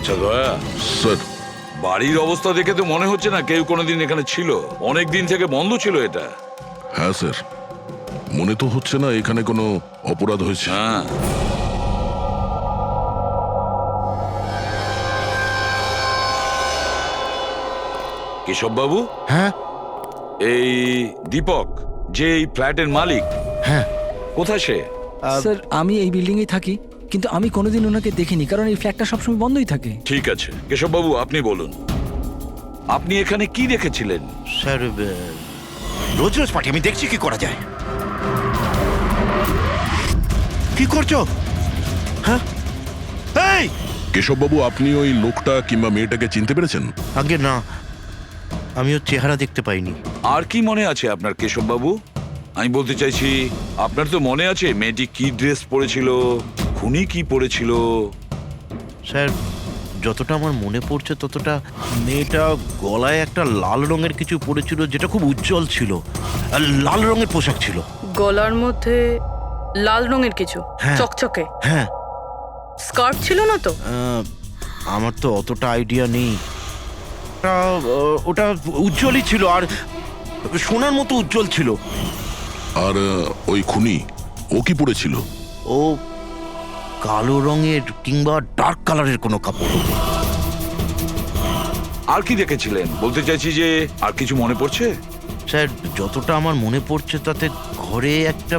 আচ্ছা দয়া, স্যার বাড়ির অবস্থা দেখে তো মনে হচ্ছে না কেউ কোনোদিন এখানে ছিল। অনেক দিন থেকে বন্ধ ছিল এটা। হ্যাঁ স্যার, মনে তো হচ্ছে না এখানে কোনো অপরাধ হয়েছে। হ্যাঁ, কেশব বাবু, হ্যাঁ এই দীপক যে এই ফ্ল্যাটের মালিক, হ্যাঁ কোথায় সে? স্যার আমি এই বিল্ডিংয়েই থাকি, কিন্তু আমি কোনোদিন ওনাকে দেখিনি, কারণ এই ফ্ল্যাটটা সবসময় বন্ধই থাকে। ঠিক আছে কেশব বাবু, আপনি বলুন, আপনি এখানে কি দেখেছিলেন? স্যার রোজ রোজ পার্টি আমি দেখছি কি করা যায়। কি করছো? হ্যাঁ এই কেশববাবু, আপনি ওই লোকটা কিংবা মেয়েটাকে চিনতে পেরেছেন? আগে না, আমি ওর চেহারা দেখতে পাইনি। আর কি মনে আছে আপনার কেশব বাবু? আমি বলতে চাইছি, আপনার তো মনে আছে মেয়েটি কি ড্রেস পরেছিল, খুনি কি পরেছিল? স্যার যতটা আমার মনে পড়ছে ততটা মেয়েটা গলায় একটা লাল রঙের কিছু পরেছিল, যেটা খুব উজ্জ্বল ছিল, আর লাল রঙের পোশাক ছিল। গলার মধ্যে লাল রঙের কিছু হ্যাঁ। চকচকে হ্যাঁ, স্কার্ট ছিল না তো? আমার তো অতটা আইডিয়া নেই। ওটা উজ্জ্বলই ছিল, আর সোনার মতো উজ্জ্বল ছিল। আর ওই খুনি, ও কি পরেছিল? ও কালো রঙের কিংবা ডার্ক কালারের কোনো কাপড়। আর কি দেখেছিলেন বলতে চাইছি, যে আর কিছু মনে পড়ছে? স্যার যতটা আমার মনে পড়ছে তাতে ঘরে একটা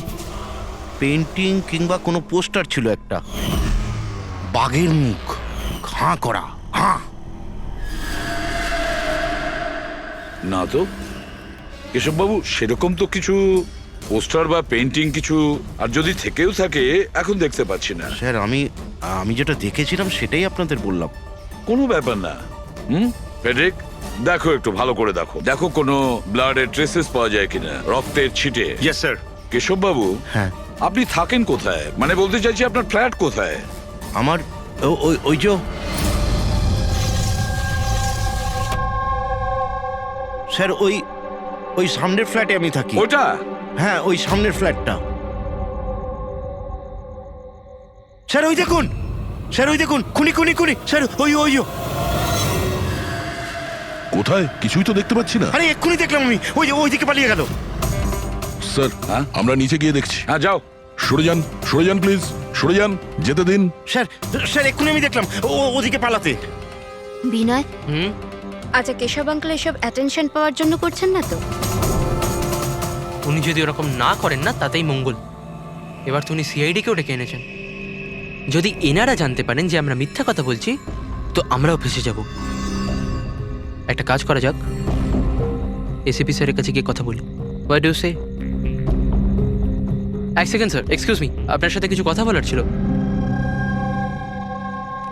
পেন্টিং কিংবা কোনো পোস্টার ছিল, একটা বাঘের মুখ, হাঁ করা, হাঁ। না তো কেশব বাবু, সেরকম তো কিছু পোস্টার বা পেন্টিং কিছু, আর যদি থেকেও থাকে এখন দেখতে পাচ্ছি না। স্যার আমি যেটা দেখেছিলাম সেটাই আপনাদের বললাম। কোনো ব্যাপার না। ফেডরিক, দেখো একটু ভালো করে দেখো, দেখো কোনো ব্লাডের ট্রেসেস পাওয়া যায় কিনা, রক্তের ছিটে। Yes sir. কেশব বাবু, হ্যাঁ, আপনি থাকেন কোথায়? মানে বলতে চাইছি আপনার ফ্ল্যাট কোথায়? আমার ওই যে স্যার ওই সামনের ফ্ল্যাটে আমি থাকি। ওটা? হ্যাঁ, ওই সামনের ফ্ল্যাটটা। স্যার ওই দেখুন, স্যার ওই দেখুন, খুনি খুনি খুনি স্যার, ওই কোথায়? কিছুই তো দেখতে পাচ্ছি না। আরে এক্ষুনি দেখলাম আমি, ওই দিকে পালিয়ে গেল। স্যার হ্যাঁ? আমরা নিচে গিয়ে দেখছি। হ্যাঁ যাও। সরে যান প্লিজ, সরে যান, যেতে দিন। স্যার এক্ষুনি আমি দেখলাম ওদিকে পালাতে। বিনয়, আচ্ছা কেশব আঙ্কেল এসব অ্যাটেনশন পাওয়ার জন্য করছেন না তো? উনি যদি ওরকম না করেন না তাতেই মঙ্গল। এবার তো উনি সিআইডিকেও ডেকে এনেছেন। যদি এনারা জানতে পারেন যে আমরা মিথ্যা কথা বলছি, তো আমরাও ফেসে যাব। একটা কাজ করা যাক, এসিপি স্যারের কাছে গিয়ে কথা বলি। হোয়াট ডু সে? এক সেকেন্ড স্যার, এক্সকিউজ মি, আপনার সাথে কিছু কথা বলার ছিল।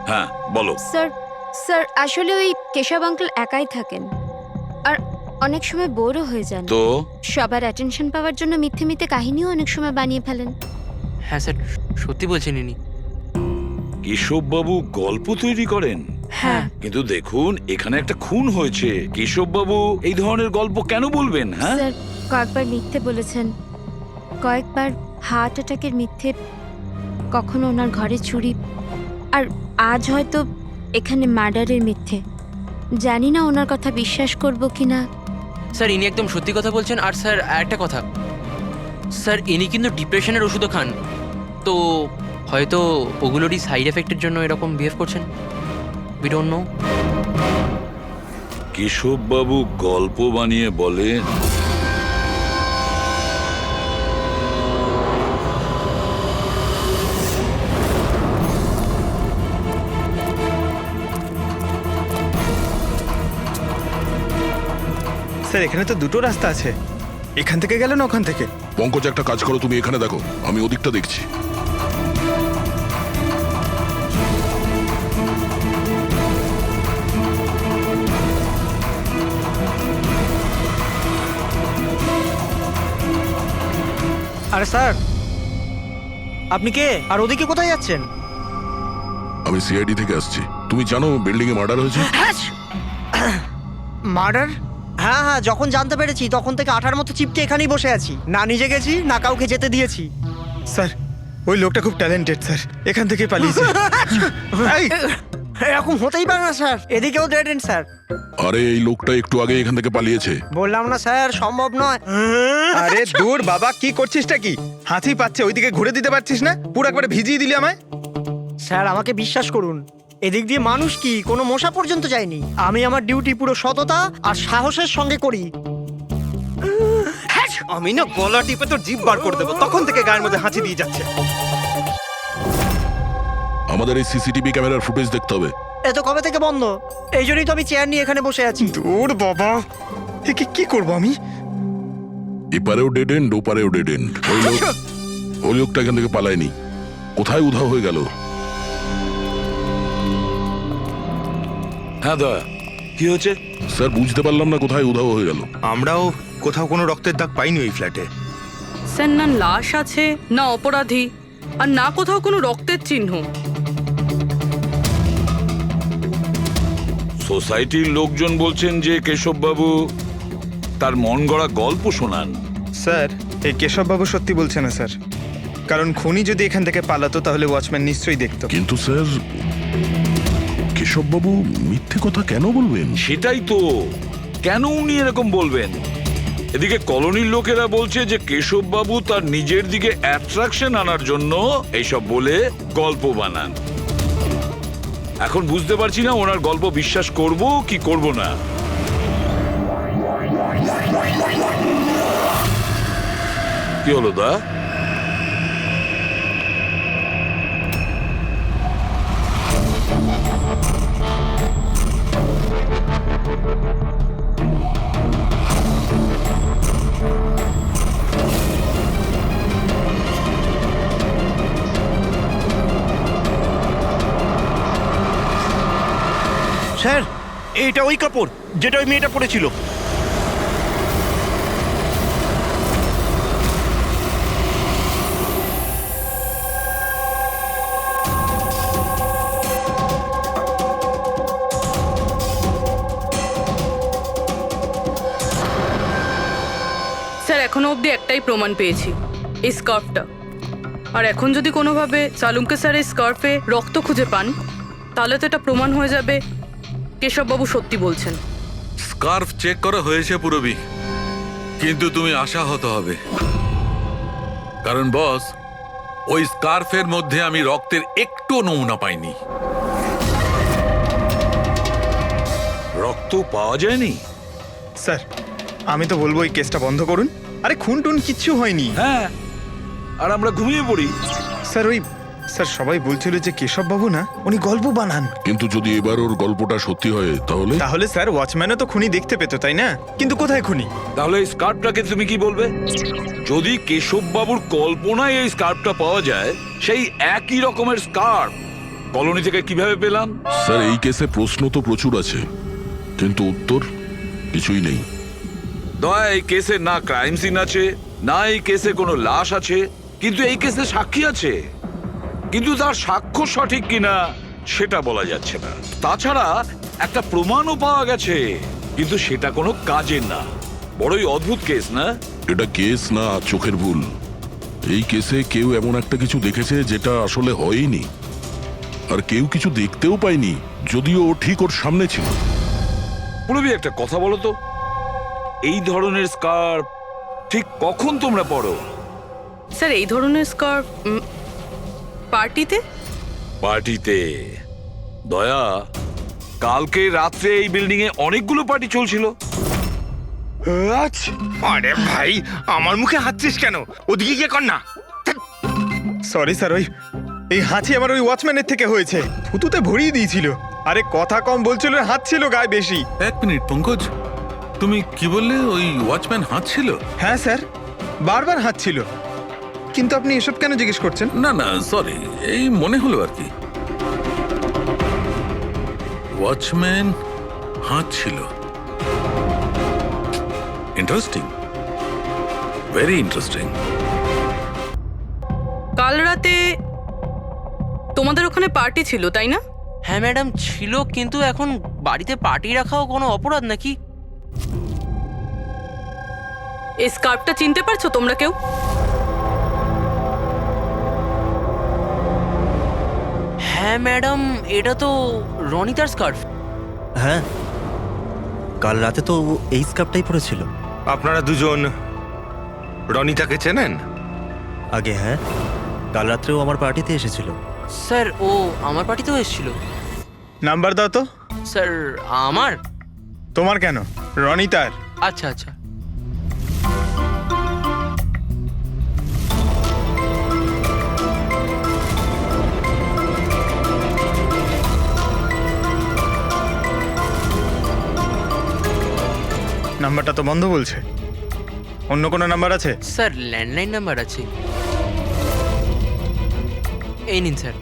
হ্যাঁ বলো। স্যার আসলে ওই কেশব আঙ্কেল একাই থাকেন, আর অনেক সময় বোরও হয়ে যান। তো সবার অ্যাটেনশন পাওয়ার জন্য মিথ্যে মিথ্যে কাহিনীও অনেক সময় বানিয়ে ফেলেন। হ্যাঁ স্যার, সত্যি বলছেন ইনি। কেশব বাবু গল্প তৈরি করেন? হ্যাঁ। কিন্তু দেখুন, এখানে একটা খুন হয়েছে, কেশব বাবু এই ধরনের গল্প কেন বলবেন? হ্যাঁ, স্যার কয়েকবার মিথ্যে বলেছেন, কয়েকবার হার্ট অ্যাটাকের মিথ্যে, কখনো ওনার ঘরে চুরি, আর আজ হয়তো এখানে মার্ডারের মিথ্যে। জানি না ওনার কথা বিশ্বাস করব কিনা। স্যার ইনি একদম সত্যি কথা বলছেন। আর স্যার একটা কথা, স্যার ইনি কিন্তু ডিপ্রেশনের ওষুধও খান, তো হয়তো ওগুলোরই সাইড এফেক্টের জন্য এরকম বিহেভ করছেন। We don't know. কেশব বাবু গল্প বানিয়ে বলেন? স্যার এখানে তো দুটো রাস্তা আছে, এখান থেকে গেল না ওখান থেকে। পঙ্কজ, একটা কাজ করো, তুমি এখানে দেখো, আমি ওদিকটা দেখছি। আরে স্যার, আপনি কে? আর ওদিকে কোথায় যাচ্ছেন? আমি সিআইডি থেকে আসছি। তুমি জানো বিল্ডিং এ মার্ডার হয়েছে? মার্ডার? হ্যাঁ হ্যাঁ, যখন জানতে পেরেছি তখন থেকে আঠার মতো চিপকে এখানেই বসে আছি, না নিজে গেছি না কাউকে যেতে দিয়েছি। স্যার ওই লোকটা খুব ট্যালেন্টেড স্যার, এখান থেকে পালিয়েছে। এই, এরকম হতেই পারে না স্যার, এদিকেও ডেড এন্ড স্যার। আরে এই লোকটা একটু আগে এখান থেকে পালিয়েছে। বললাম না স্যার, সম্ভব নয়। আরে দূর বাবা, কি করছিসটা কি? হাতি পাচ্ছে, ওইদিকে ঘুরে দিতে পারছিস না? পুরো একবারে ভিজিয়ে দিলি আমায়। স্যার আমাকে বিশ্বাস করুন, এদিক দিয়ে মানুষ কি কোনো মশা পর্যন্ত যায়নি। আমি আমার ডিউটি পুরো সততা আর সাহসের সঙ্গে করি। আমি না গলা টিপে তোর জিভ বার করে দেবো, তখন থেকে গায়ের মধ্যে হাঁচি দিয়ে যাচ্ছে। আমাদের এই সিসিটিভি ক্যামেরার ফুটেজ দেখতে হবে। এ তো কবে থেকে বন্ধ, এই জন্যই তো আমি চেয়ার নিয়ে এখানে বসে আছি। দূর বাবা, একে কি করবো আমি? এপারেও ডেড এন্ড, ওপারেও ডেড এন্ড। ওই লোকটা এখান থেকে পালায়নি, কোথায় উধাও হয়ে গেল? হ্যাঁ দয়া, কি হয়েছে? স্যার বুঝতে পারলাম না কোথায় উধাও হয়ে গেল। আমরাও কোথাও কোনো রক্তের দাগ পাইনি এই ফ্ল্যাটে। স্যার না লাশ আছে, না অপরাধী, আর না কোথাও কোনো রক্তের চিহ্ন। সোসাইটির লোকজন বলছেন যে কেশববাবু তার মন গড়া গল্প শোনান। স্যার, এই কেশববাবু সত্যি বলছে না স্যার, কারণ খুনি যদি এখান থেকে পালাতো তাহলে ওয়াচম্যান নিশ্চয়ই দেখতো। কিন্তু স্যার, কেশববাবু মিথ্যে কথা কেন বলবেন? সেটাই তো, কেন উনি এরকম বলবেন? এদিকে কলোনির লোকেরা বলছে যে কেশববাবু তার নিজের দিকে অ্যাট্রাকশন আনার জন্য এইসব বলে গল্প বানান। এখন বুঝতে পারছি না ওনার গল্প বিশ্বাস করব কি করব না। কি হলো দা? স্যার, এইটা ওই কাপড় যেটা ওই মেয়েটা পরেছিল। স্যার এখনো অবধি একটাই প্রমাণ পেয়েছি, এই স্কার্ফটা। আর এখন যদি কোনোভাবে সালুমকে স্যার এই স্কার্ফে রক্ত খুঁজে পান, তাহলে তো এটা প্রমাণ হয়ে যাবে কেশববাবু সত্যি বলছেন। স্কার্ফ চেক করা হয়েছে পুরবি, কিন্তু তুমি আশাহত হবে, কারণ বস, ওই স্কার্ফের মধ্যে আমি রক্তের একটু নমুনা পাইনি। রক্ত পাওয়া যায়নি? স্যার, আমি তো বলবো এই কেসটা বন্ধ করুন। আরে খুন টুন কিচ্ছু হয়নি। হ্যাঁ, আর আমরা ঘুমিয়ে পড়ি। স্যার সবাই বলছিল যে কেশববাবু না, উনি গল্প বানান। কিন্তু যদি এবার ওর গল্পটা সত্যি হয় তাহলে? তাহলে স্যার ওয়াচম্যানও তো খুনি দেখতে পেতো, তাই না? কিন্তু কোথায় খুনি? তাহলে এই স্কার্ফটাকে তুমি কি বলবে? যদি কেশববাবুর কল্পনায় এই স্কার্ফটা পাওয়া যায়, সেই একই রকমের স্কার্ফ কলোনি থেকে কিভাবে পেলাম? স্যার এই কেসে প্রশ্ন তো প্রচুর আছে, কিন্তু উত্তর কিছুই নেই। দয়া, এই কেসে না ক্রাইম সিন আছে, না এই কেসে কোনো লাশ আছে, কিন্তু এই কেসে সাক্ষী আছে। কিন্তু তার সাক্ষ্য সঠিক কিনা সেটা বলা যাচ্ছে না। তাছাড়া একটা প্রমাণও পাওয়া গেছে, কিন্তু সেটা কোনো কাজের না। বড়ই অদ্ভুত কেস না? এটা কেস না চোখের ভুল। এই কেসে কেউ এমন একটা কিছু দেখেছে যেটা আসলে হয়নি, আর কেউ কিছু দেখতেও পায়নি, যদিও ও ঠিক ওর সামনে ছিল। পুরবি, একটা কথা বলো তো, এই ধরনের স্কার্ফ ঠিক কখন তোমরা পরো? স্যার এই ধরনের স্কার্ফ পার্টিতে। পার্টিতে? দয়া, কালকে রাত্রে এই বিল্ডিং এ অনেকগুলো পার্টি চলছিল। আরে ভাই, আমার মুখে হাঁচছিস কেন? ওদিকে গিয়ে কর না। সরি স্যার, এই হাঁচি আমার ওই ওয়াচম্যানের থেকে হয়েছে, থুতুতে ভরিয়ে দিয়েছিল। আরে কথা কম বলছিল, হাত ছিল গায়ে বেশি। এক মিনিট পঙ্কজ, তুমি কি বললে? ওই ওয়াচম্যান হাত ছিল? হ্যাঁ স্যার, বারবার হাত ছিল। কিন্তু আপনি এসব কেন জিজ্ঞেস করছেন? না না, সরি, এই মনে হলো আর কি। ওয়াচম্যান হাত ছিল। Interesting, very interesting. কাল রাতে তোমাদের ওখানে পার্টি ছিল, তাই না? হ্যাঁ ম্যাডাম ছিল, কিন্তু এখন বাড়িতে পার্টি রাখাও কোনো অপরাধ নাকি? এই স্কার্ফটা চিনতে পারছো তোমরা কেউ? হ্যাঁ হ্যাঁ ম্যাডাম, এটা তো রনিতার স্কার্ফ। হ্যাঁ, কাল রাতে তো ও এই স্কার্ফটাই পরেছিল। আপনারা দুজন রনিতাকে চেনেন? আগে হ্যাঁ, কাল রাত্রেও আমার পার্টিতে এসেছিল। স্যার ও আমার পার্টিতেও এসেছিল। নাম্বার দাও তো। স্যার আমার? তোমার কেন, রনিতার। আচ্ছা আচ্ছা। নাম্বারটা তো বন্ধ বলছে। অন্য কোনো নাম্বার আছে? স্যার ল্যান্ডলাইন নাম্বার আছে। এই নিন স্যার।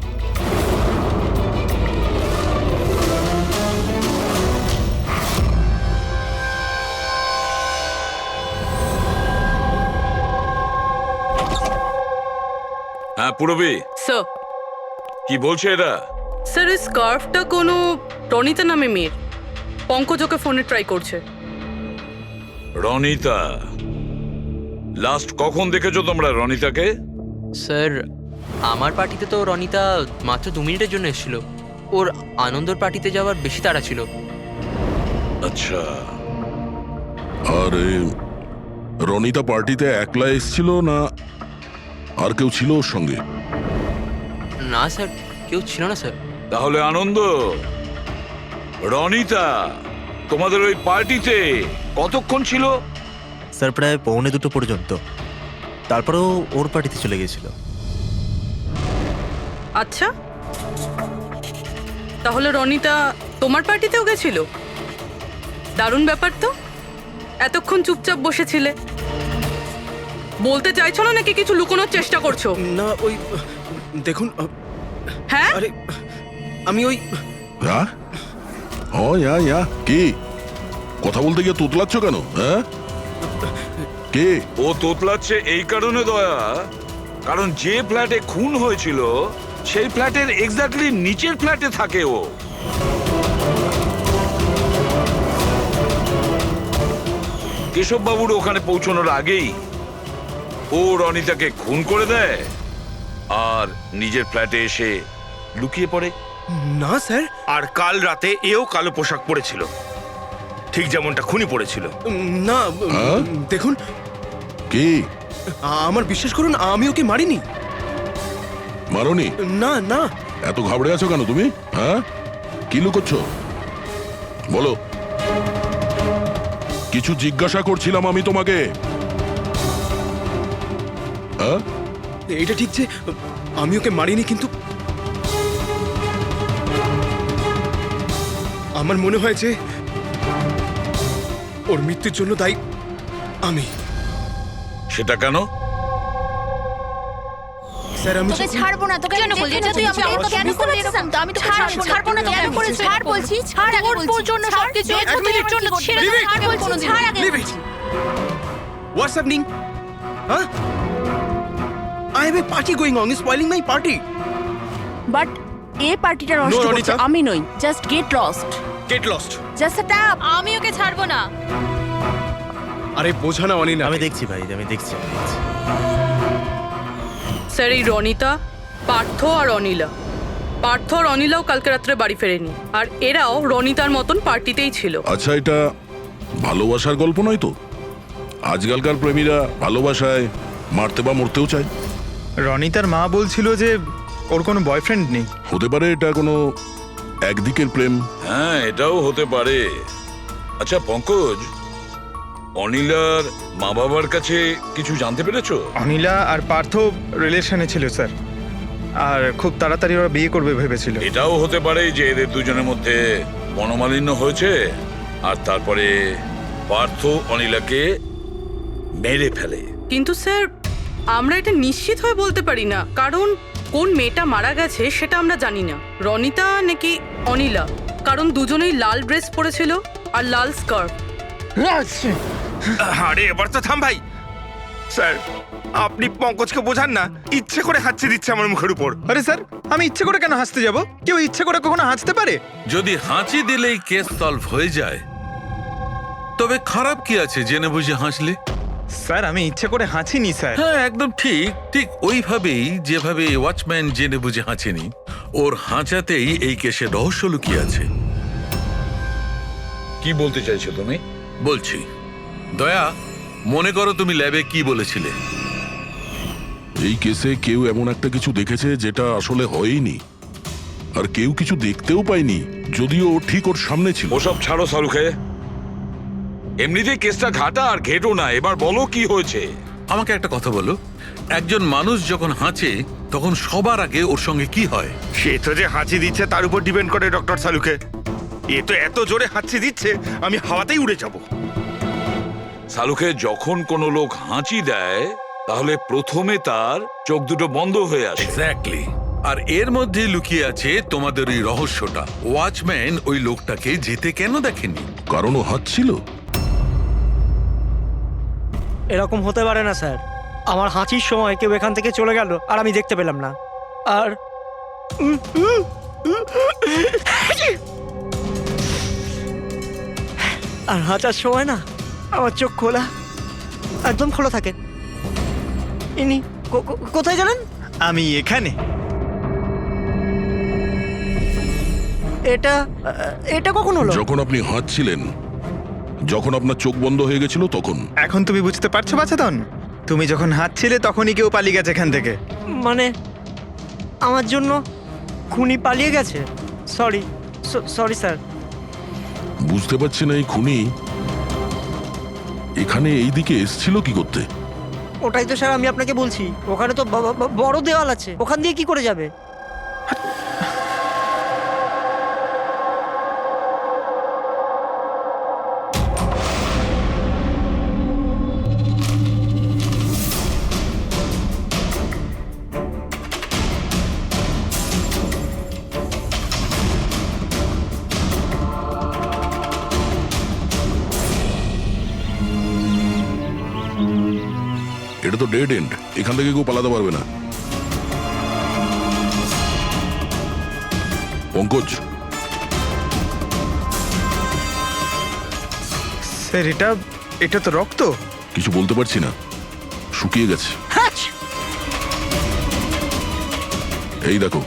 হ্যাঁ পুরবী, স্যার, কি বলছে এরা? স্যার এই স্কার্ফটা কোনো রনিতা নামে মেয়ের। পঙ্কজ ওকে ফোনে ট্রাই করছে। রনিতা? লাস্ট কখন দেখেছো তোমরা রনিতাকে? স্যার আমার পার্টিতে তো রনিতা মাত্র 2 মিনিটের জন্য এসেছিল। ওর আনন্দর পার্টিতে যাওয়ার বেশি তাড়া ছিল। আচ্ছা, আর রনিতা পার্টিতে একলা এসেছিল না আর কেউ ছিল ওর সঙ্গে? না স্যার, কেউ ছিল না স্যার। তাহলে আনন্দ, রনিতা তোমাদের ওই পার্টিতে কতক্ষণ ছিল? স্যার প্রায় 1:45 পর্যন্ত। তারপরেও ওর পার্টিতে চলে গেছিল। আচ্ছা, তাহলে রনিতা তোমার পার্টিতেও গেছিল? দারুণ ব্যাপার তো। এতক্ষণ চুপচাপ বসেছিলে, বলতে চাইছো না নাকি কিছু লুকোনোর চেষ্টা করছো? না ওই দেখুন, হ্যাঁ, আরে আমি ওই হ্যাঁ, ও ইয়া কি কথা বলতে গিয়ে তোতলাচ্ছ কেন? হ্যাঁ, কে? ও তোতলাচ্ছে এই কারণে দয়া, কারণ যে ফ্ল্যাটে খুন হয়েছিল সেই ফ্ল্যাটের এক্স্যাক্টলি নিচের ফ্ল্যাটে থাকে ও। কেশব বাবুর ওখানে পৌঁছানোর আগেই ও রনিতাকে খুন করে দেয় আর নিজের ফ্ল্যাটে এসে লুকিয়ে পড়ে। না স্যার, আর কাল রাতে এও কালো পোশাক পরেছিল, ঠিক যেমনটা খুনি পরেছিল। না হ্যাঁ? দেখুন, কে? আমার বিশ্বাস করুন, আমি ওকে মারিনি। মারোনি? না না, এত ঘাবড়ে আছো কেন তুমি? হ্যাঁ, কি লুকোচ্ছ বলো? কিছু জিজ্ঞাসা করছিলাম আমি তোমাকে। হ্যাঁ, এটা ঠিক যে আমি ওকে মারিনি, কিন্তু আমার মনে হয় যে ওর মৃত্যুর জন্য দায়ী আমি। সেটা কেন? স্যার আমি তোকে ছাড়বো না, তোকে কেন বলছিস? তুই আমাকে কেন করলি এরকম? আমি তোকে ছাড়বো না, কেন করেছিস? ছাড় বলছি, ছাড় আগে বলছি। তোর জন্য সবকিছু তোর জন্য ছেড়ে দে, ছাড় বলছি, ছাড় আগে বলছি। What's happening? Huh? I have a party going on. You're spoiling my party. But এই পার্টিটা নষ্ট করছে আমি নই। Just get lost. Get lost. Just set up. আমি ওকে ছাড়বো না। আরে বোঝা না অনিনা। আমি দেখছি ভাই, আমি দেখছি। স্যার এই রনিতা, পার্থ আর অনিলা, পার্থ আর অনিলাও কালকে রাত্রে বাড়ি ফেরেনি, আর এরাও রনিতার মতন পার্টিতেই ছিল। আচ্ছা, এটা ভালোবাসার গল্প নয় তো? আজকালকার প্রেমীরা ভালোবাসায় মারতে বা মরতেও চায়। রনিতার মা বলছিল যে ওর কোনো বয়ফ্রেন্ড নেই। হতে পারে এটা কোনো একদিকের প্রেম। হ্যাঁ, এটাও হতে পারে। আচ্ছা পঙ্কজ, অনিলার মা বাবার কাছে কিছু জানতে পেরেছো? অনিলা আর পার্থ রিলেশনে ছিল স্যার, আর খুব তাড়াতাড়ি ওরা বিয়ে করবে ভেবেছিল। এটাও হতে পারে যে এদের দুজনের মধ্যে মনোমালিন্য হয়েছে আর তারপরে পার্থ অনিলাকে মেরে ফেলে। কিন্তু স্যার আমরা এটা নিশ্চিত হয়ে বলতে পারি না, কারণ কোন মেয়েটা মারা গেছে সেটা আমরা জানি না, রনিতা নাকি অনিলা, কারণ দুজনেই লাল ড্রেস পরেছিল আর লাল স্কার্ফ। আরে এবার তো থাম ভাই। স্যার আপনি পঙ্কজকে বোঝান না, ইচ্ছে করে হাঁচি দিচ্ছে আমার মুখের উপর। আরে স্যার, আমি ইচ্ছে করে কেন হাসতে যাব? কেউ ইচ্ছে করে কখনো হাসতে পারে? যদি হাঁচি দিলেই কেস সলভ হয়ে যায়, তবে খারাপ কি আছে জেনে বুঝে হাসলে? স্যার আমি ইচ্ছে করে হাঁচিনি স্যার। হ্যাঁ একদম ঠিক, ঠিক ওইভাবেই যেভাবে ওয়াচম্যান জেনে বুঝে হাঁচেনি, ওর হাঁচাতেই এই কেসের রহস্য লুকিয়ে আছে। কি বলতে চাইছো তুমি? বলছি, দয়া, মনে করো তুমি ল্যাবে কি বলেছিলে? এই কেসে কেউ এমন একটা কিছু দেখেছে যেটা আসলে হয়নি, আর কেউ কিছু দেখতেও পায়নি, যদিও ও ঠিক ওর সামনে ছিল। ওসব ছাড়ো সালুকে, এমনিতেই কেসটা ঘাটা আর ঘেটো না। এবার বলো কি হয়েছে। আমাকে একটা কথা বলো, একজন মানুষ যখন হাঁচে তখন সবার আগে ওর সঙ্গে কি হয়? সে তো যে হাঁচি দিচ্ছে তার উপর ডিপেন্ড করে ডক্টর সালুকে। এ তো এত জোরে হাঁচি দিচ্ছে আমি হাওয়াতেই উড়ে যাব। সালুকে, যখন কোনো লোক হাঁচি দেয় তাহলে প্রথমে তার চোখ দুটো বন্ধ হয়ে আসে। এক্স্যাক্টলি। আর এর মধ্যে লুকিয়ে আছে তোমাদের ওই রহস্যটা। ওয়াচম্যান ওই লোকটাকে যেতে কেন দেখেনি? কারণ ও হাঁচছিল। এরকম হতে পারে না স্যার। আমার হাঁচির সময় কেউ এখান থেকে চলে গেল আর আমি দেখতে পেলাম না। আর আর হাঁচার সময় না আমার চোখ খোলা, একদম খোলা থাকে। ইনি কোথায় জানেন? আমি এখানে। এটা এটা কখন হলো? যখন আপনি হাঁচছিলেন, যখন আপনার চোখ বন্ধ হয়ে গেছিল তখন। এখন তুমি বুঝতে পারছো বাচ্চাদন? তুমি যখন হাঁচছিলে তখনই কেউ পালিয়ে গেছে এখান থেকে। মানে আমার জন্য খুনি পালিয়ে গেছে? Sorry sorry sir. বুঝতে পারছি না এই খুনি এখানে এই দিকে এসছিল কি করতে। ওটাই তো স্যার আমি আপনাকে বলছি। ওখানে তো বড় দেওয়াল আছে, ওখান দিয়ে কি করে যাবে? এটা তো ডেড এন্ড, এখান থেকে কেউ পালাতে পারবে না। পঙ্কজ, স্যার এটা তো রক্ত। কিছু বলতে পারছি না, শুকিয়ে গেছে। এই দেখো,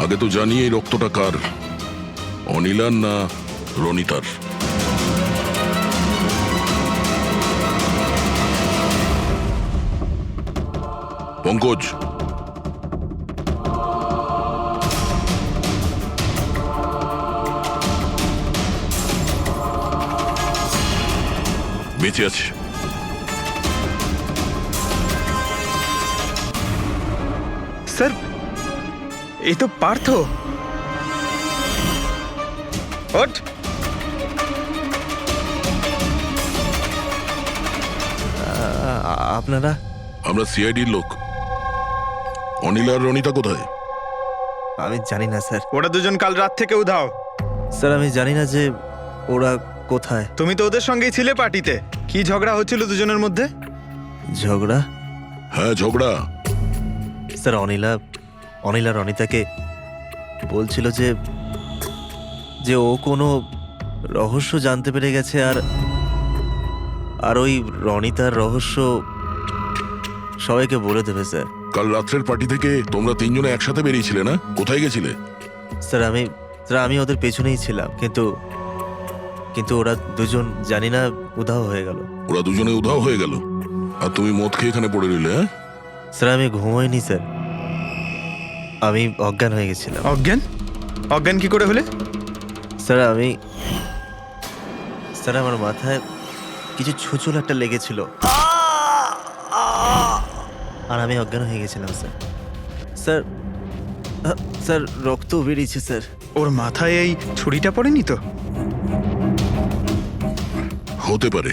আগে তো জানি এই রক্তটা কার, অনিলার না রনিতার। পঙ্কজ, বেঁচে আছে। স্যার এই তো পার্থ। ওঠ। আপনারা? আমরা সিআইডির লোক। অনিল আর রনিতা কোথায়? আমি জানি না স্যার। ওরা দুজন কাল রাত থেকে উধাও। স্যার আমি জানি না যে ওরা কোথায়। তুমি তো ওদের সঙ্গেই ছিলে পার্টিতে। কি ঝগড়া হচ্ছিল দুজনের মধ্যে? ঝগড়া? হ্যাঁ ঝগড়া। স্যার অনিলা রনিতাকে বলছিল যে ও কোনো রহস্য জানতে পেরে গেছে, আর ওই রনিতার রহস্য সবাইকে বলে দেবে স্যার। কাল রাত্রের পার্টি থেকে তোমরা তিনজনে একসাথে বেরিয়েছিলে না? কোথায় গেছিলে? স্যার আমি ওদের পেছনেই ছিলাম, কিন্তু ওরা দুজন জানি না উধাও হয়ে গেল। ওরা দুজনে উধাও হয়ে গেল আর তুমি মদ খেয়ে এখানে পড়ে রইলে? হ্যাঁ স্যার আমি ঘুমোইনি স্যার, আমি অজ্ঞান হয়ে গেছিলাম। অজ্ঞান কি করে হলে? স্যার আমার মাথায় কিছু ছুঁচল একটা লেগেছিল আর আমি অজ্ঞান হয়ে গেছিলাম স্যার। স্যার রক্ত বেরিয়েছে স্যার। ওর মাথায় এই ছুরিটা পড়েনি তো? হতে পারে।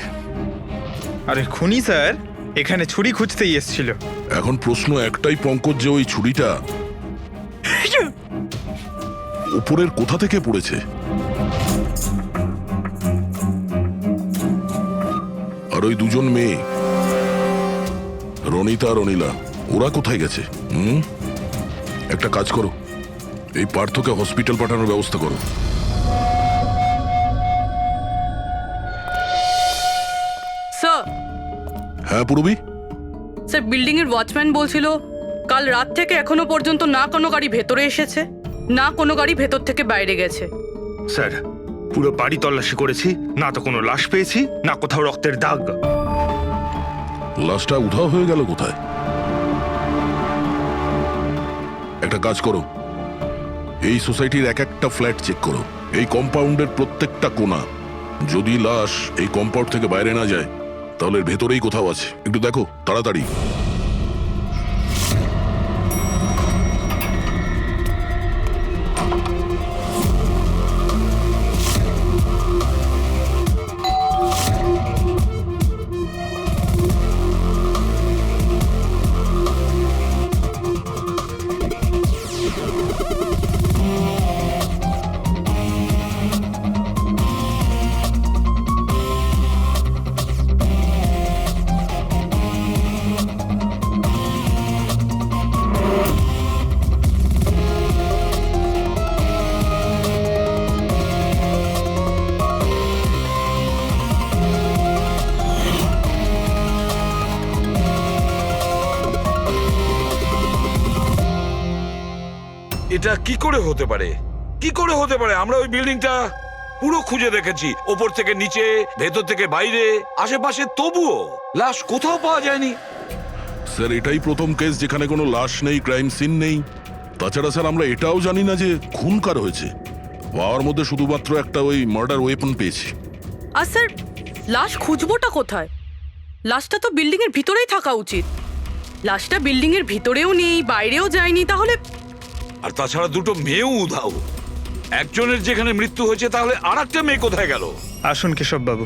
আরে খুনি স্যার এখানে ছুরি খুঁজতেই এসেছিল। এখন প্রশ্ন একটাই পঙ্কজ, যে ওই ছুরিটা উপরের কোথা থেকে পড়েছে? আর ওই দুজন মেয়ে রনিতা আর অনিলা ওরা কোথায় গেছে? একটা কাজ করো, এই পার্থকে হসপিটাল পাঠানোর ব্যবস্থা করো। স্যার, হ্যাঁ পূরবী? স্যার বিল্ডিং এর ওয়াচম্যান বলছিল কাল রাত থেকে এখনো পর্যন্ত না কোনো গাড়ি ভেতরে এসেছে, না কোনো গাড়ি ভেতর থেকে বাইরে গেছে। স্যার, পুরো বাড়ি তল্লাশি করেছি, না তো কোনো লাশ পেয়েছি, না কোথাও রক্তের দাগ। লাশটা উধাও হয়ে গেল কোথায়? একটা কাজ করো, এই সোসাইটির এক একটা ফ্ল্যাট চেক করো, এই কম্পাউন্ডের প্রত্যেকটা কোণা। যদি লাশ এই কম্পাউন্ড থেকে বাইরে না যায় তাহলে এর ভেতরেই কোথাও আছে। একটু দেখো তাড়াতাড়ি। এটা কি করে হতে পারে? কি করে হতে পারে? আমরা ওই বিল্ডিংটা পুরো খুঁজে দেখেছি, ওপর থেকে নিচে, ভেতর থেকে বাইরে, আশেপাশে, তবুও লাশ কোথাও পাওয়া যায়নি। স্যার এটাই প্রথম কেস যেখানে কোনো লাশ নেই, ক্রাইম সিন নেই। তাছাড়া স্যার আমরা এটাও জানি না যে খুন কার হয়েছে। পাওয়ার মধ্যে শুধুমাত্র একটা ওই মার্ডার ওয়েপন পেয়েছি। আর স্যার লাশ খুঁজবোটা কোথায়? লাশটা তো বিল্ডিং এর ভিতরেই থাকা উচিত। লাশটা বিল্ডিং এর ভিতরেও নেই, বাইরেও যায়নি, তাহলে? আর তাছাড়া দুটো মেয়েও উধাও। একজনের যেখানে মৃত্যু হয়েছে, তাহলে আর একটা মেয়ে কোথায় গেল? আসুন কেশব বাবু।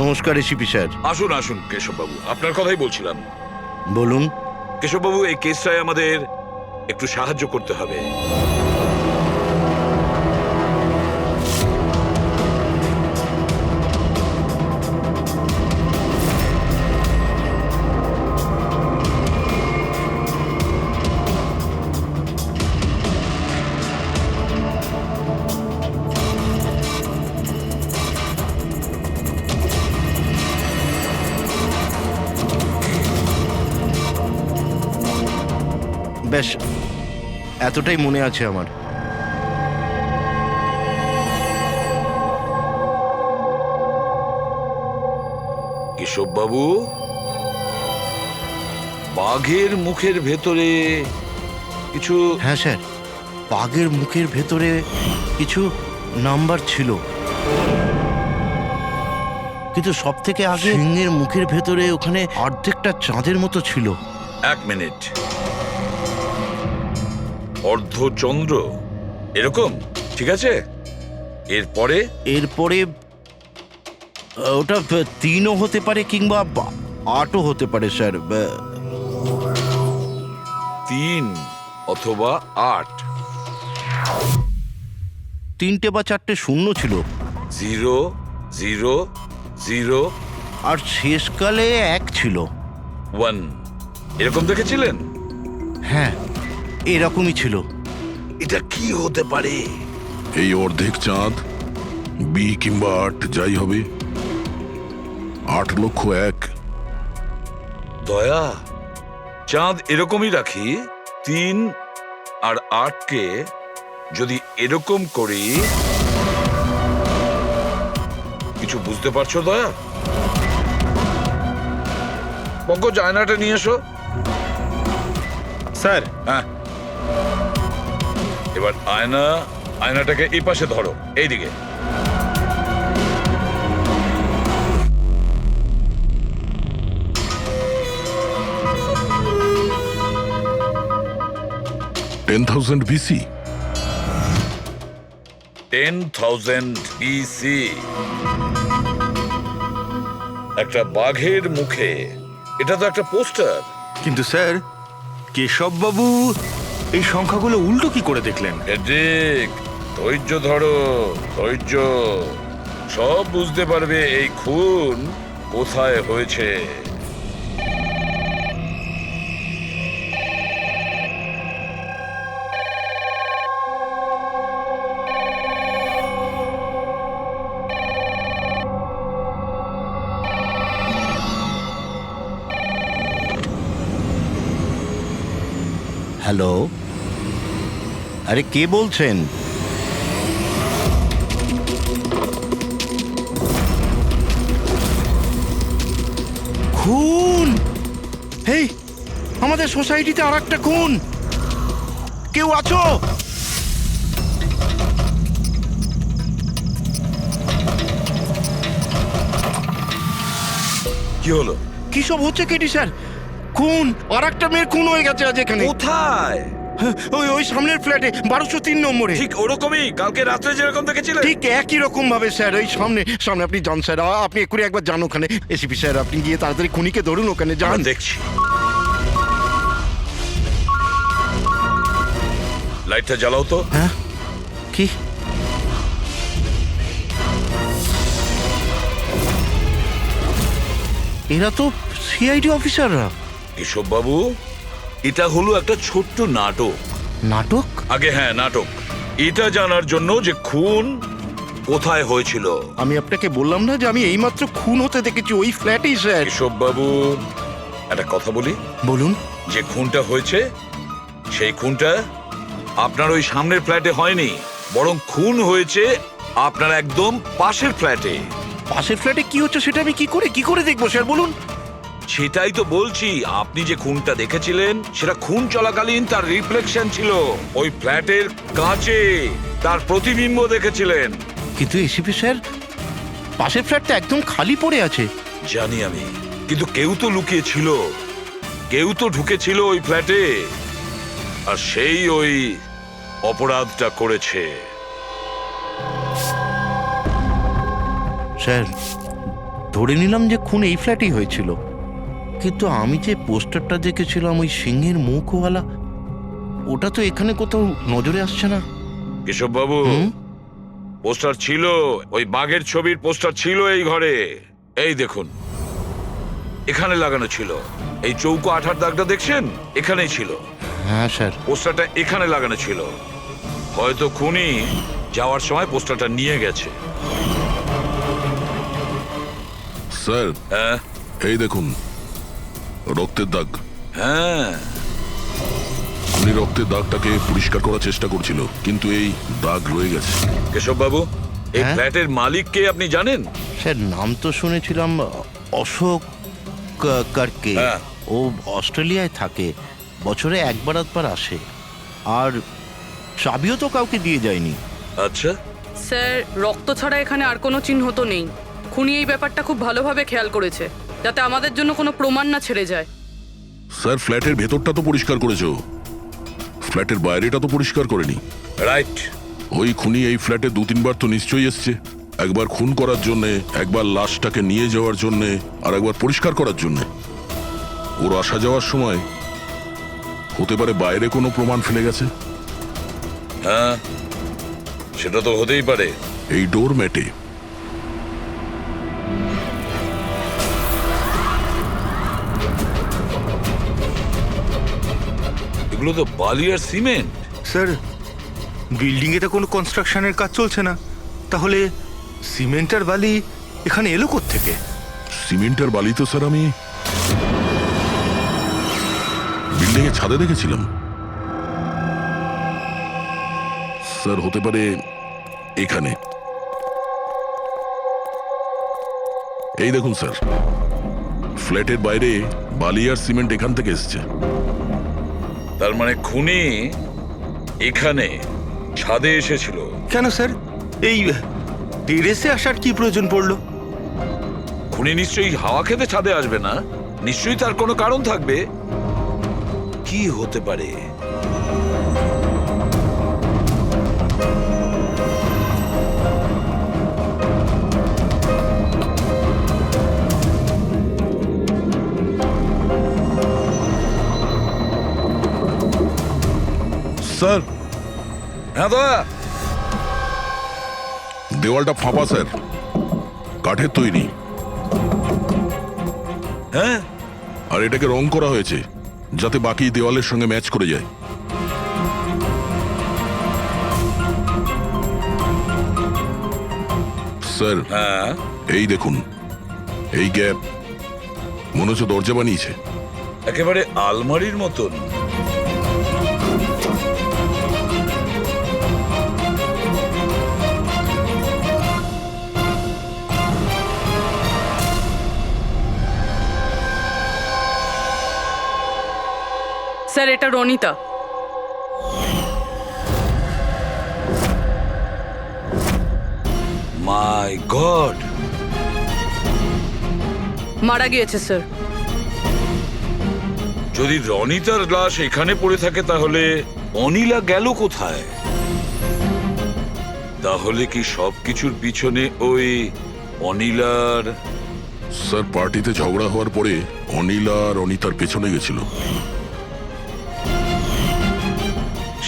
নমস্কার এসিপি স্যার। আসুন আসুন কেশববাবু, আপনার কথাই বলছিলাম। বলুন। কেশববাবু, এই কেসটায় আমাদের একটু সাহায্য করতে হবে। বেশ, এতটাই মনে আছে আমার। কেশববাবু, বাঘের মুখের ভেতরে কিছু... হ্যাঁ স্যার, বাঘের মুখের ভেতরে কিছু নাম্বার ছিল, কিন্তু সব থেকে আগে সিংহের মুখের ভেতরে ওখানে অর্ধেকটা চাঁদের মতো ছিল। এক মিনিট, অর্ধচন্দ্র এরকম, ঠিক আছে। এরপরে এরপরে ওটা 3ও হতে পারে কিংবা 8ও হতে পারে স্যার। 3 অথবা 8। 3টে বা 4টে শূন্য ছিল। 0 0 0 আর শেষকালে 1 ছিল। 1 এরকম দেখেছিলেন? হ্যাঁ, এরকমই ছিল। এটা কি হতে পারে? এই অর্ধেক চাঁদ, বি কিংবা 8 যাই হবে, 8 লক্ষ 1। দয়া, চাঁদ এরকমই রাখি, 3 আর 8কে যদি এরকম করি, কিছু বুঝতে পারছো দয়া? পঙ্কজ, আয়নাটা নিয়ে এসো। স্যার। হ্যাঁ, এবার আয়নাটাকে এই পাশে ধরো, এইদিকে। BC 10,000 BC একটা বাঘের মুখে। এটা তো একটা পোস্টার। কিন্তু স্যার, কেশব বাবু এই সংখ্যাগুলো উল্টো কি করে দেখলেন? ঠিক, ধৈর্য ধরো, ধৈর্য। সব বুঝতে পারবে এই খুন কোথায় হয়েছে? হ্যালো, আরে কে বলছেন? খুন! হেই, আমাদের সোসাইটিতে আর একটা খুন! কেউ আছো? কি হলো? কি সব হচ্ছে কেটি স্যার? খুন! আর একটা মেয়ের খুন হয়ে গেছে আজ এখানে। কোথায়? ওই ওই সামনের ফ্ল্যাটে 1203 নম্বরে। ঠিক ওরকমই কালকে রাত্রে যেরকম দেখেছিলেন। ঠিক একই রকম ভাবে স্যার, ওই সামনে সামনে আপনি যান স্যার, আপনি এক্ষুনি একবার যান ওখানে। এসিপি স্যার, আপনি গিয়ে তাড়াতাড়ি খুনিকে ধরুন, ওখানে যান। আমরা দেখছি। লাইটটা জ্বালাও তো। হ্যাঁ, কি? এরা তো সিআইডি অফিসাররা। কেশব বাবু, এটা হলো একটা ছোট্ট নাটক। নাটক? আগে হ্যাঁ, নাটক। এটা জানার জন্য যে খুন কোথায় হয়েছিল। আমি আপনাকে বললাম না যে আমি এইমাত্র খুন হতে দেখেছি ওই ফ্ল্যাটেই স্যার। কেশব বাবু, একটা কথা বলি। বলুন। যে খুনটা হয়েছে সেই খুনটা আপনার ওই সামনের ফ্ল্যাটে হয়নি, বরং খুন হয়েছে আপনার একদম পাশের ফ্ল্যাটে। পাশের ফ্ল্যাটে কি হচ্ছে সেটা আমি কি করে দেখবো স্যার, বলুন। সেটাই তো বলছি, আপনি যে খুনটা দেখেছিলেন সেটা খুন চলাকালীন তার রিফ্লেকশন ছিল ওই ফ্ল্যাটের কাঁচে, তার প্রতিবিম্ব দেখেছিলেন। কিন্তু এসিপি স্যার, পাশের ফ্ল্যাটটা একদম খালি পড়ে আছে। জানি আমি, কিন্তু কেউ তো লুকিয়ে ছিল, কেউ তো ঢুকেছিল ওই ফ্ল্যাটে, আর সেই ওই অপরাধটা করেছে। স্যার, ধরে নিলাম যে খুন এই ফ্ল্যাটেই হয়েছিল, কিন্তু আমি যে পোস্টারটা দেখেছিলাম ওই সিংহের মুখওয়ালা, ওটা তো এখানে কোথাও নজরে আসছে না। কেশব বাবু, পোস্টার ছিল, ওই বাঘের ছবির পোস্টার ছিল এই ঘরে। এই দেখুন, এখানে লাগানো ছিল। এই চৌকো আঠার দাগটা দেখছেন, এখানেই ছিল। হ্যাঁ স্যার। পোস্টারটা এখানে লাগানো ছিল। হয়তো খুনি যাওয়ার সময় পোস্টারটা নিয়ে গেছে। স্যার, হ্যাঁ এই দেখুন রক্তের দাগ। হ্যাঁ, উনি রক্তের দাগটাকে পরিষ্কার করার চেষ্টা করছিল, কিন্তু এই দাগ রয়ে গেছে। কেশব বাবু, এই হ্যাঁ? ফ্ল্যাটের মালিক কে আপনি জানেন? স্যার, নাম তো শুনেছিলাম, অশোক কারকে। হ্যাঁ। ও অস্ট্রেলিয়ায় থাকে, বছরে একবার আধবার আসে, আর চাবিও তো কাউকে দিয়ে যায়নি। আচ্ছা, স্যার, রক্ত ছাড়া এখানে আর কোনো চিহ্ন তো নেই। খুনি এই ব্যাপারটা খুব ভালোভাবে খেয়াল করেছে, যাতে আমাদের জন্য কোনো প্রমাণ না ছেড়ে যায়। স্যার, ফ্ল্যাটের ভেতরটা তো পরিষ্কার করেছো, ফ্ল্যাটের বাইরেটা তো পরিষ্কার করেনি। রাইট। ওই খুনি এই ফ্ল্যাটে 2-3 বার তো নিশ্চয়ই এসছে। একবার খুন করার জন্যে, একবার লাশটাকে নিয়ে যাওয়ার জন্যে, আর একবার পরিষ্কার করার জন্যে। ওর আসা যাওয়ার সময় হতে পারে বাইরে কোনো প্রমাণ ফেলে গেছে। হ্যাঁ, সেটা তো হতেই পারে। এই ডোর ম্যাটে। এগুলো তো বালি আর সিমেন্ট। স্যার, বিল্ডিং এ তো কোনো কনস্ট্রাকশনের কাজ চলছে না, তাহলে সিমেন্ট আর বালি এখানে এলো কোত্থেকে? সিমেন্ট আর বালি তো স্যার আমি বিল্ডিং এর ছাদে দেখেছিলাম। স্যার, হতে পারে এখানে। এই দেখুন স্যার, ফ্ল্যাটের বাইরে বালি আর সিমেন্ট এখান থেকে এসছে। তার মানে খুনি এখানে ছাদে এসেছিল। কেন স্যার, এই টেরেসে আসার কি প্রয়োজন পড়লো? খুনি নিশ্চয়ই হাওয়া খেতে ছাদে আসবে না, নিশ্চয়ই তার কোনো কারণ থাকবে। কি হতে পারে? স্যার, হ্যাঁ দাদা। দেওয়ালটা ফাঁপা স্যার, কাঠের তৈরি। হ্যাঁ, আর এটাকে রং করা হয়েছে যাতে বাকি দেওয়ালের সঙ্গে ম্যাচ করে যায়। স্যার, হ্যাঁ, এই দেখুন, এই গ্যাপ মনে হচ্ছে দরজা বানিয়েছে। একেবারে আলমারির মতন। স্যার এটা রনিতা। মাই গড, মারা গিয়েছে স্যার। যদি রনিতার লাশ এখানে পড়ে থাকে তাহলে অনিলা গেল কোথায়? তাহলে কি সবকিছুর পিছনে ওই অনিলার? স্যার, পার্টিতে ঝগড়া হওয়ার পরে অনিলা আর অনিতার পেছনে গেছিল।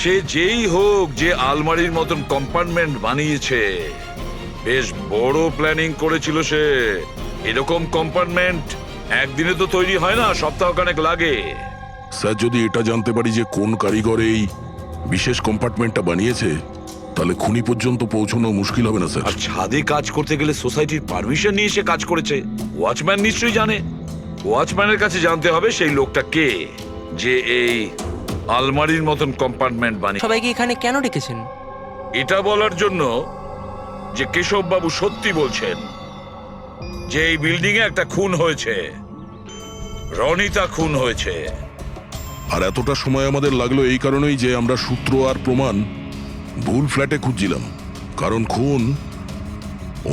সে যেই হোক, যে আলমারির মতন কম্পার্টমেন্ট বানিয়েছে, বেশ বড় প্ল্যানিং করেছিল সে। এরকম কম্পার্টমেন্ট একদিনে তো তৈরি হয় না, সপ্তাহখানেক লাগে। স্যার, যদি এটা জানতে পারি যে কোন কারিগর এই বিশেষ কম্পার্টমেন্টটা বানিয়েছে, তাহলে খুনি পর্যন্ত পৌঁছানো মুশকিল হবে না স্যার। আর ছাদে কাজ করতে গেলে সোসাইটির পারমিশন নিয়ে সে কাজ করেছে। ওয়াচম্যান নিশ্চয়ই জানে। ওয়াচম্যানের কাছে জানতে হবে সেই লোকটা কে, যে এই আলমারির মতন কম্পার্টমেন্ট বানিয়ে। সবাইকে এখানে কেন ডেকেছেন? এটা বলার জন্য যে কেশব বাবু সত্যি বলছেন যে এই বিল্ডিং এ একটা খুন হয়েছে, রনিতা খুন হয়েছে। আর এতটা সময় আমাদের লাগলো এই কারণেই যে আমরা সূত্র আর প্রমাণ ভুল ফ্ল্যাটে খুঁজছিলাম, কারণ খুন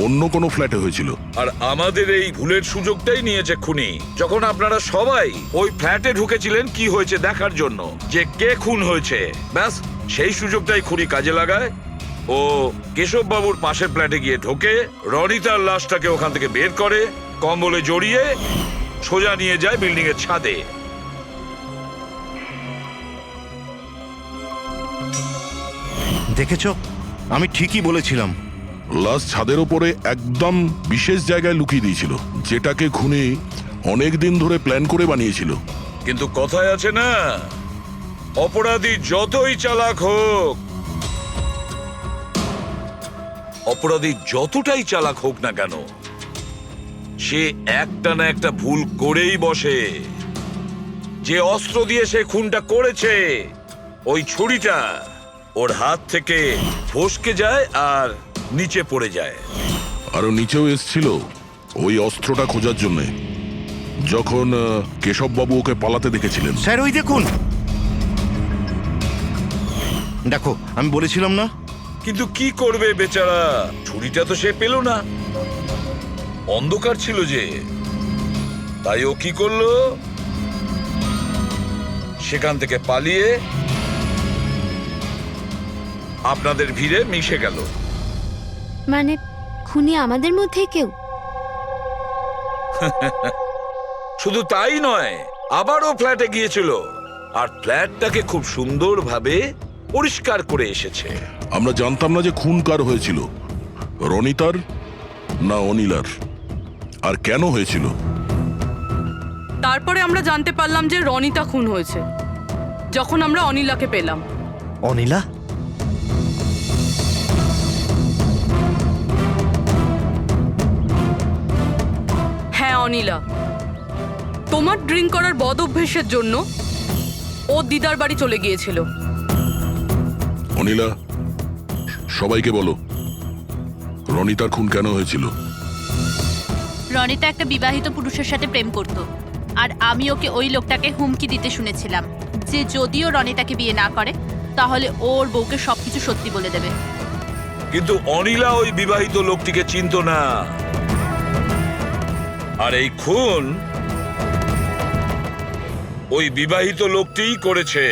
অন্য কোনো ফ্ল্যাটে হয়েছিল। আর আমাদের এই ভুলের সুযোগটাই নিয়েছে খুনি, যখন আপনারা সবাই ওই ফ্ল্যাটে ঢুকেছিলেন কি হয়েছে দেখার জন্য, যে কে খুন হয়েছে। ব্যাস সেই সুযোগটাই খুনি কাজে লাগায়। ও কেশব বাবুর পাশের ফ্ল্যাটে গিয়ে ঢোকে, রনিতার লাশটাকে ওখান থেকে বের করে, কম্বলে জড়িয়ে সোজা নিয়ে যায় বিল্ডিং এর ছাদে। দেখেছ, আমি ঠিকই বলেছিলাম। লাশ ছাদের ওপরে একদম বিশেষ জায়গায় লুকিয়ে দিয়েছিল, যেটাকে খুনি অনেক দিন ধরে প্ল্যান করে বানিয়েছিল। কিন্তু কথায় আছে না, অপরাধী যতই চালাক হোক, অপরাধী যতটাই চালাক হোক না কেন, সে একটা না একটা ভুল করেই বসে। যে অস্ত্র দিয়ে সে খুনটা করেছে, ওই ছুরিটা ওর হাত থেকে ফসকে যায় আর নিচে পড়ে যায়। আরো নিচেও এসছিল ওই অস্ত্রটা খোঁজার জন্য, যখন কেশববাবু ওকে পালাতে দেখেছিলেন। স্যার, ওই দেখুন, দেখো, আমি বলেছিলাম না। কিন্তু কি করবে বেচারা, ছুরিটা তো সে পেল না, অন্ধকার ছিল যে। তাই ও কি করলো, সেখান থেকে পালিয়ে আপনাদের ভিড়ে মিশে গেল। মানে খুনি আমাদের মধ্যে কেউ? শুধু তাই নয়, আবারও ফ্ল্যাটে গিয়েছিল আর ফ্ল্যাটটাকে খুব সুন্দরভাবে পরিষ্কার করে এসেছে। আমরা জানতাম না যে খুন কার হয়েছিল, রনিতার না অনিলার, আর কেন হয়েছিল। তারপরে আমরা জানতে পারলাম যে রনিতা খুন হয়েছে, যখন আমরা অনিলাকে পেলাম। অনিলা? হ্যাঁ অনিলা, তোমার ড্রিঙ্ক করার বদ অভ্যেসের জন্য ও দিদার বাড়ি চলে গিয়েছিল। অনিলা, সবাইকে বলো রনিতার খুন কেন হয়েছিল। রনিতা একটা বিবাহিত পুরুষের সাথে প্রেম করত, আর আমি ওকে ওই লোকটাকে হুমকি দিতে শুনেছিলাম যে যদিও রনিতাকে বিয়ে না করে তাহলে ওর বউকে সবকিছু সত্যি বলে দেবে। কিন্তু অনিলা ওই বিবাহিত লোকটিকে চিনত না, আর এই খুন ওই বিবাহিত লোকটিই করেছে।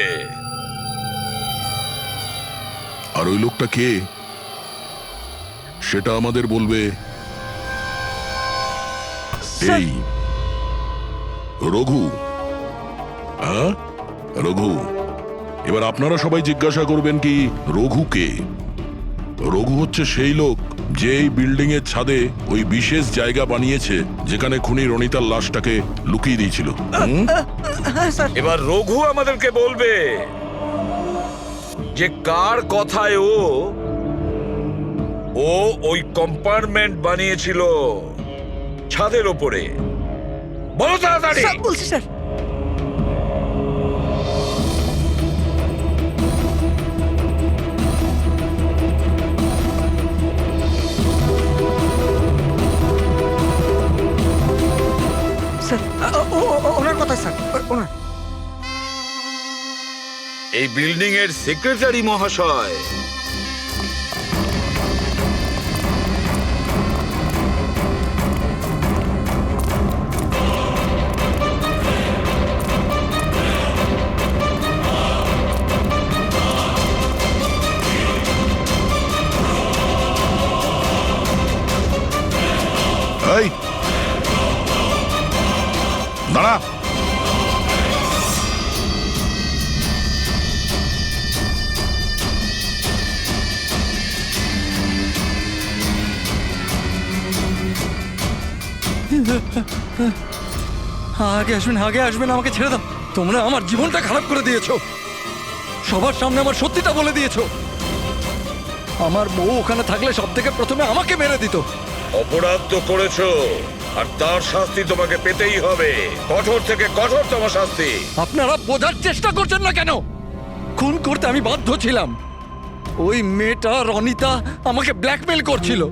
আর ওই লোকটা কে সেটা আমাদের বলবে এই রঘু। হ্যাঁ, রঘু। এবার আপনারা সবাই জিজ্ঞাসা করবেন কি রঘু কে? রঘু হচ্ছে সেই লোক যে এই বিল্ডিং এর ছাদে ওই বিশেষ জায়গা বানিয়েছে যেখানে খুনি রনিতার লাশটাকে লুকিয়ে দিয়েছিল? হুম? হ্যাঁ স্যার। এবার রঘু আমাদেরকে বলবে যে কার কথায় ও ওই কম্পার্টমেন্ট বানিয়েছিল ছাদের ওপরে। বলো তাড়াতাড়ি। স্যার বলছি স্যার। স্যার ওনার কথা স্যার, ওনার। এই বিল্ডিং এর সেক্রেটারি মহাশয়। এই দাঁড়া। আগে আসবেন, আগে আসবেন, আমাকে ছেড়ে দাও। তোমরা আমার জীবনটা খারাপ করে দিয়েছো, সবার সামনে আমার সত্যিটা বলে দিয়েছো। আমার বউ ওখানে থাকলে সব থেকে প্রথমে আমাকে মেরে দিত। অপরাধ তো করেছো, আর তার শাস্তি তোমাকে পেতেই হবে, কঠোর থেকে কঠোরতম শাস্তি। আপনারা বোঝার চেষ্টা করছেন না কেন? খুন করতে আমি বাধ্য ছিলাম। ওই মেয়েটা রনিতা আমাকে ব্ল্যাকমেল করছিল,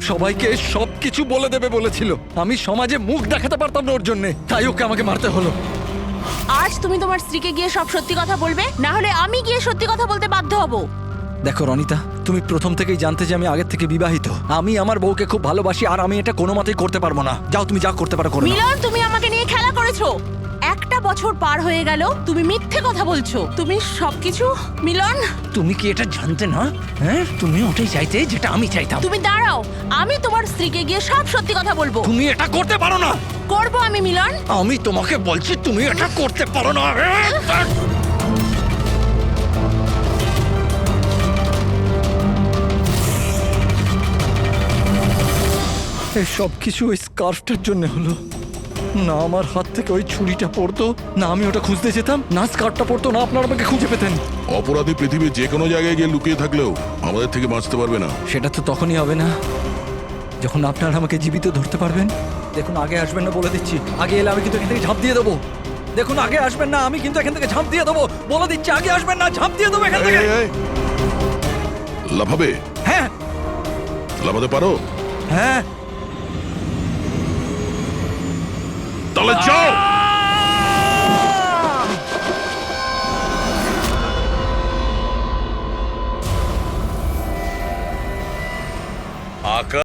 সবাইকে সবকিছু বলে দেবে বলেছিল। আমি সমাজে মুখ দেখাতে পারতাম না ওর জন্য, তাই ওকে আমাকে মারতে হলো। আজ তুমি তোমার স্ত্রীকে গিয়ে সব সত্যি কথা বলবে, না হলে আমি গিয়ে সত্যি কথা বলতে বাধ্য হব। দেখো রনিতা, তুমি প্রথম থেকেই জানতে যে আমি আগের থেকে বিবাহিত। আমি আমার বউকে খুব ভালোবাসি, আর আমি এটা কোনো মতেই করতে পারবো না। যাও, তুমি যা করতে পারো করো। মিলন, তুমি আমাকে নিয়ে খেলা করেছো। একটা বছর পার হয়ে গেল, তুমি মিথ্যে কথা বলছো। তুমি সবকিছু মিলন। তুমি কি এটা জানতে না? হ্যাঁ, তুমি ওটাই চাইতে যেটা আমি চাইতাম। তুমি দাঁড়াও, আমি তোমার স্ত্রীকে গিয়ে সব সত্যি কথা বলবো। তুমি এটা করতে পারো না। করবো আমি মিলন। আমি তোমাকে বলছি তুমি এটা করতে পারো না। এই সব কিছু ওই স্কার্ফটার জন্য হলো। না আমার হাত থেকে ওই ছুরিটা পড়তো, না আমি ওটা খুঁজতে যেতাম, না স্কার্ফটা পড়তো, না আপনারা আমাকে খুঁজে পেতেন। অপরাধী পৃথিবীর যে কোনো জায়গায় গিয়ে লুকিয়ে থাকলেও আমাদের থেকে বাঁচতে পারবে না। সেটা তো তখনই হবে না যখন আপনারা আমাকে জীবিত ধরতে পারবেন। দেখুন, আগে আসবেন না বলে দিচ্ছি। আগে এলে আমি কিন্তু এখান থেকে ঝাঁপ দিয়ে দেবো। দেখুন, আগে আসবেন না, আমি কিন্তু এখান থেকে ঝাঁপ দিয়ে দেবো বলে দিচ্ছি। আগে আসবেন না, ঝাঁপ দিয়ে দেবো এখান থেকে। এই, এই, লাফাবে? হ্যাঁ লাফাতে পারো? হ্যাঁ। তাহলে যাও। আকাশ